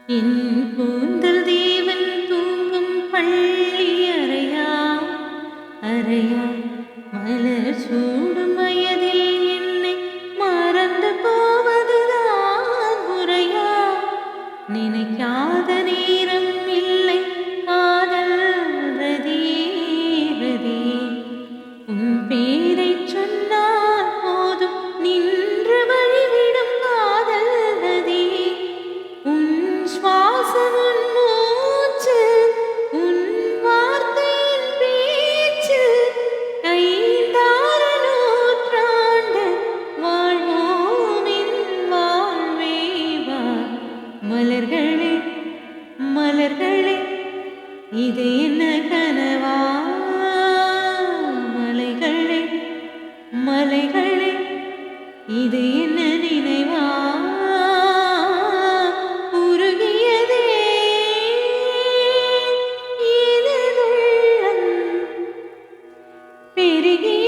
என் கூந்தல் தேவன் தூங்கும் பள்ளி அறையா அறையா மலர் சூடும் வயதில் என்னை மறந்து போவதுதான் முறையா நினைக்காத நேரம் இல்லை காதல் ரதியே ரதியே உன் பேரை சொன்னால் போதும் நின்று வழிவிடும் காதல் நதியே உன் சுவாசம் உன் மூச்சு உன் வார்த்தையின் பேச்சு கைந்தார நூற்றாண்டு வாழ்வோமின் வாழ்வே வா மலர்களே மலர்களே இது என்ன கனவா மலைகளே மலைகளே இது என்ன நினைவா உருகியதே எனதுள்ளம் பெருகிய